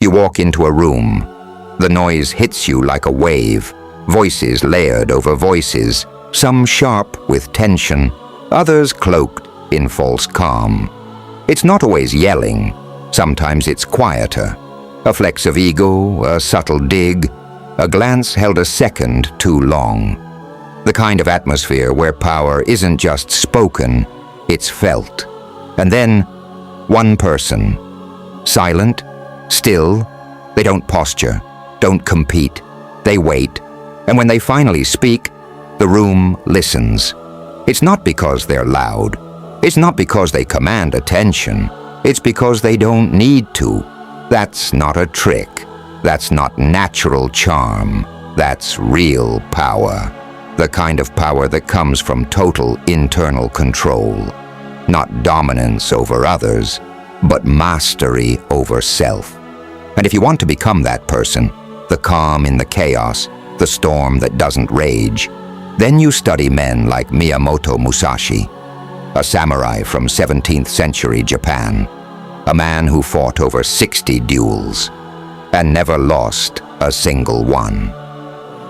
You walk into a room. The noise hits you like a wave, voices layered over voices, some sharp with tension, others cloaked in false calm. It's not always yelling. Sometimes it's quieter. A flex of ego, a subtle dig, a glance held a second too long. The kind of atmosphere where power isn't just spoken, it's felt. And then, one person. Silent, still, they don't posture, don't compete. They wait, and when they finally speak, the room listens. It's not because they're loud. It's not because they command attention. It's because they don't need to. That's not a trick. That's not natural charm. That's real power. The kind of power that comes from total internal control. Not dominance over others, but mastery over self. And if you want to become that person, the calm in the chaos, the storm that doesn't rage, then you study men like Miyamoto Musashi, a samurai from 17th century Japan, a man who fought over 60 duels and never lost a single one.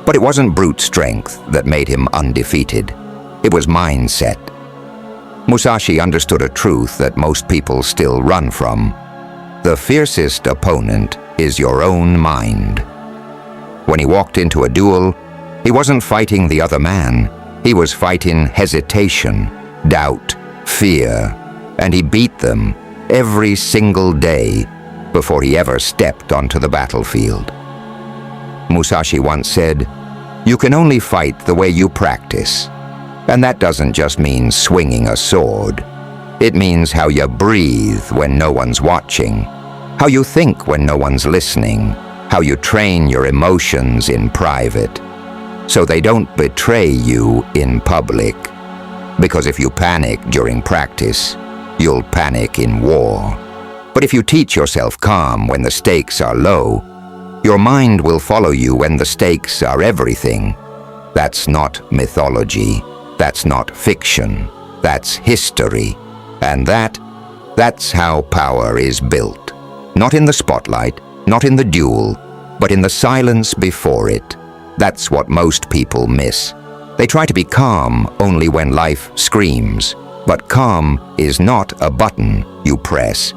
But it wasn't brute strength that made him undefeated. It was mindset. Musashi understood a truth that most people still run from. The fiercest opponent is your own mind. When he walked into a duel, he wasn't fighting the other man. He was fighting hesitation, doubt, fear, and he beat them every single day before he ever stepped onto the battlefield. Musashi once said, "You can only fight the way you practice." And that doesn't just mean swinging a sword. It means how you breathe when no one's watching, how you think when no one's listening, how you train your emotions in private, so they don't betray you in public. Because if you panic during practice, you'll panic in war. But if you teach yourself calm when the stakes are low, your mind will follow you when the stakes are everything. That's not mythology. That's not fiction. That's history. And that's how power is built. Not in the spotlight, not in the duel, but in the silence before it. That's what most people miss. They try to be calm only when life screams. But calm is not a button you press.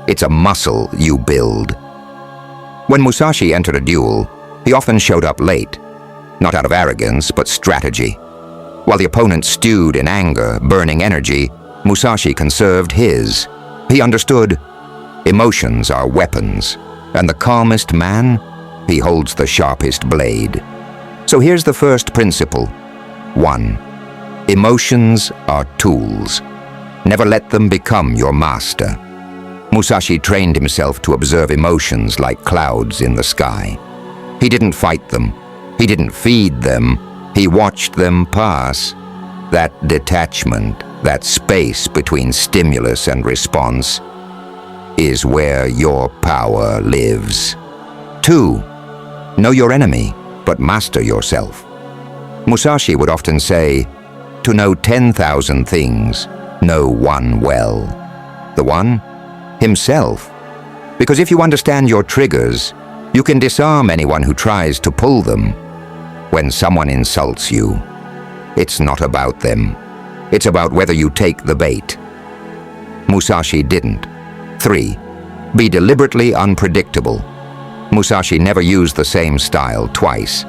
It's a muscle you build. When Musashi entered a duel, he often showed up late. Not out of arrogance, but strategy. While the opponent stewed in anger, burning energy, Musashi conserved his. He understood emotions are weapons, and the calmest man, he holds the sharpest blade. So here's the first principle. 1. Emotions are tools. Never let them become your master. Musashi trained himself to observe emotions like clouds in the sky. He didn't fight them. He didn't feed them. He watched them pass. That detachment, that space between stimulus and response, is where your power lives. 2. Know your enemy, but master yourself. Musashi would often say, "To know 10,000 things, know one well." The one? Himself. Because if you understand your triggers, you can disarm anyone who tries to pull them. When someone insults you, it's not about them. It's about whether you take the bait. Musashi didn't. 3. Be deliberately unpredictable. Musashi never used the same style twice.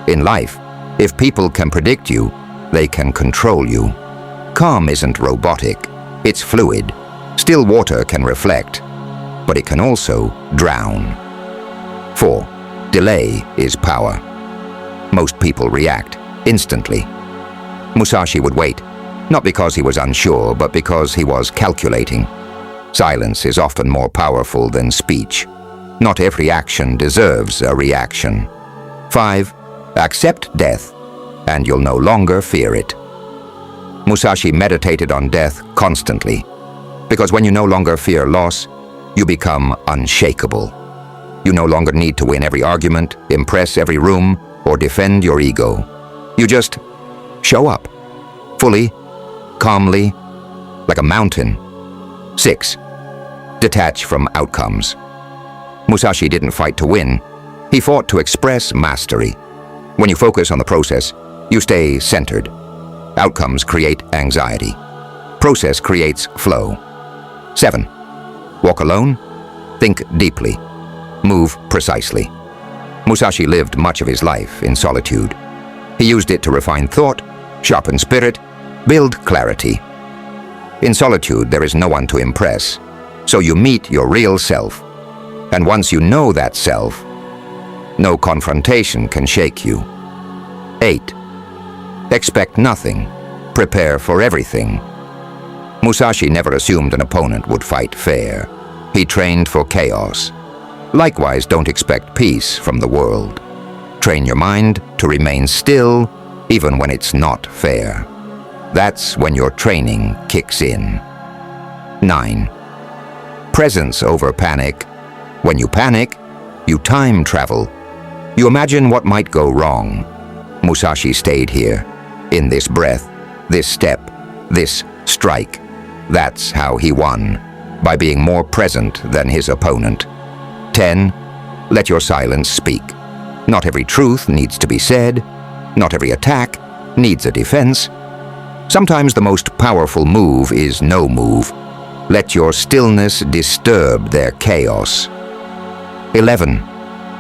In life, if people can predict you, they can control you. Calm isn't robotic. It's fluid. Still water can reflect, but it can also drown. 4. Delay is power. Most people react instantly. Musashi would wait, not because he was unsure, but because he was calculating. Silence is often more powerful than speech. Not every action deserves a reaction. 5. Accept death, and you'll no longer fear it. Musashi meditated on death constantly, because when you no longer fear loss, you become unshakable. You no longer need to win every argument, impress every room, or defend your ego. You just show up, fully, calmly, like a mountain. 6. Detach from outcomes. Musashi didn't fight to win. He fought to express mastery. When you focus on the process, you stay centered. Outcomes create anxiety. Process creates flow. 7. Walk alone. Think deeply. Move precisely. Musashi lived much of his life in solitude. He used it to refine thought, sharpen spirit, build clarity. In solitude, there is no one to impress, so you meet your real self. And once you know that self, no confrontation can shake you. 8. Expect nothing. Prepare for everything. Musashi never assumed an opponent would fight fair. He trained for chaos. Likewise, don't expect peace from the world. Train your mind to remain still, even when it's not fair. That's when your training kicks in. 9. Presence over panic. When you panic, you time travel. You imagine what might go wrong. Musashi stayed here, in this breath, this step, this strike. That's how he won, by being more present than his opponent. 10. Let your silence speak. Not every truth needs to be said. Not every attack needs a defense. Sometimes the most powerful move is no move. Let your stillness disturb their chaos. 11.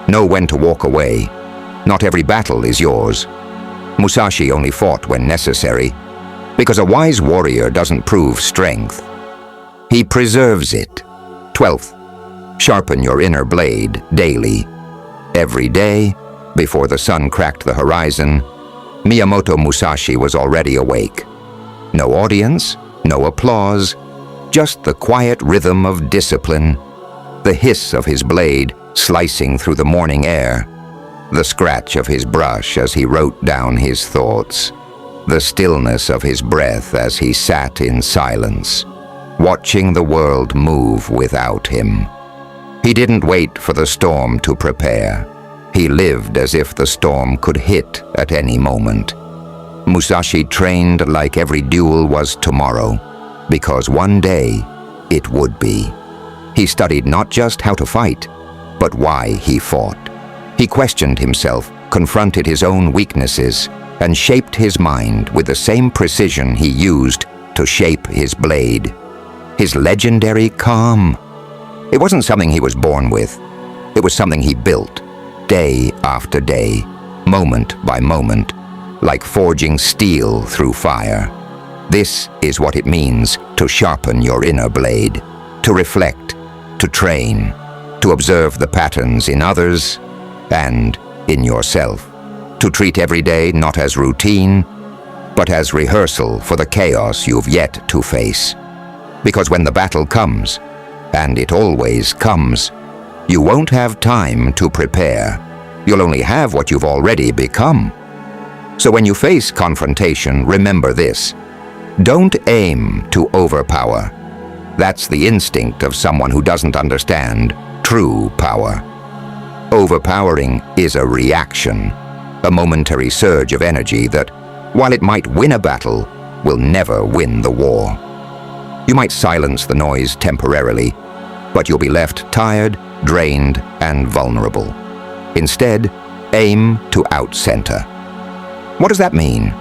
Know when to walk away. Not every battle is yours. Musashi only fought when necessary, because a wise warrior doesn't prove strength. He preserves it. 12th. Sharpen your inner blade daily. Every day, before the sun cracked the horizon, Miyamoto Musashi was already awake. No audience, no applause, just the quiet rhythm of discipline, the hiss of his blade slicing through the morning air, the scratch of his brush as he wrote down his thoughts, the stillness of his breath as he sat in silence, watching the world move without him. He didn't wait for the storm to prepare. He lived as if the storm could hit at any moment. Musashi trained like every duel was tomorrow, because one day it would be. He studied not just how to fight, but why he fought. He questioned himself, confronted his own weaknesses, and shaped his mind with the same precision he used to shape his blade. His legendary calm. It wasn't something he was born with. It was something he built, day after day, moment by moment, like forging steel through fire. This is what it means to sharpen your inner blade, to reflect, to train, to observe the patterns in others and in yourself, to treat every day not as routine, but as rehearsal for the chaos you've yet to face. Because when the battle comes, and it always comes, you won't have time to prepare. You'll only have what you've already become. So when you face confrontation, remember this. Don't aim to overpower. That's the instinct of someone who doesn't understand true power. Overpowering is a reaction, a momentary surge of energy that, while it might win a battle, will never win the war. You might silence the noise temporarily, but you'll be left tired, drained, and vulnerable. Instead, aim to out-center. What does that mean?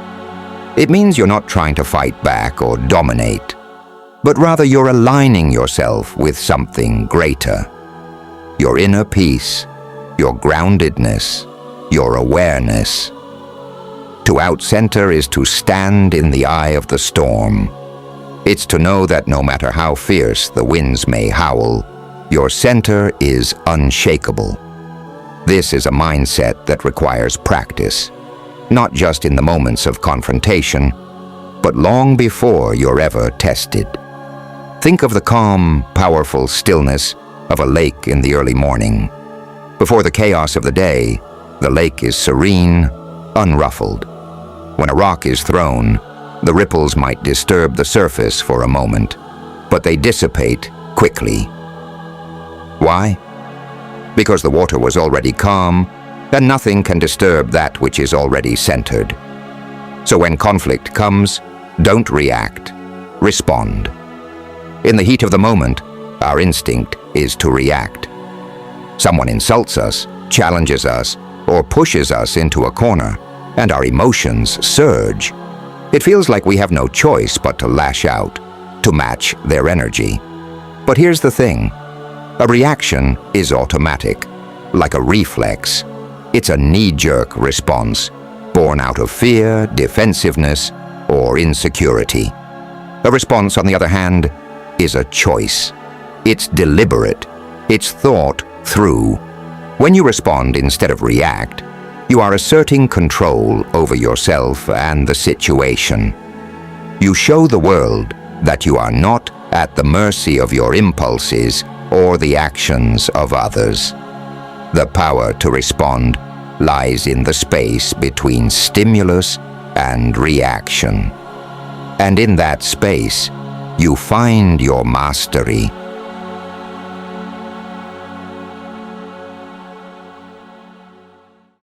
It means you're not trying to fight back or dominate, but rather you're aligning yourself with something greater. Your inner peace, your groundedness, your awareness. To out-center is to stand in the eye of the storm. It's to know that no matter how fierce the winds may howl, your center is unshakable. This is a mindset that requires practice, not just in the moments of confrontation, but long before you're ever tested. Think of the calm, powerful stillness of a lake in the early morning. Before the chaos of the day, the lake is serene, unruffled. When a rock is thrown, the ripples might disturb the surface for a moment, but they dissipate quickly. Why? Because the water was already calm, and nothing can disturb that which is already centered. So when conflict comes, don't react, respond. In the heat of the moment, our instinct is to react. Someone insults us, challenges us, or pushes us into a corner, and our emotions surge. It feels like we have no choice but to lash out, to match their energy. But here's the thing. A reaction is automatic, like a reflex. It's a knee-jerk response, born out of fear, defensiveness, or insecurity. A response, on the other hand, is a choice. It's deliberate. It's thought through. When you respond instead of react, you are asserting control over yourself and the situation. You show the world that you are not at the mercy of your impulses or the actions of others. The power to respond lies in the space between stimulus and reaction. And in that space, you find your mastery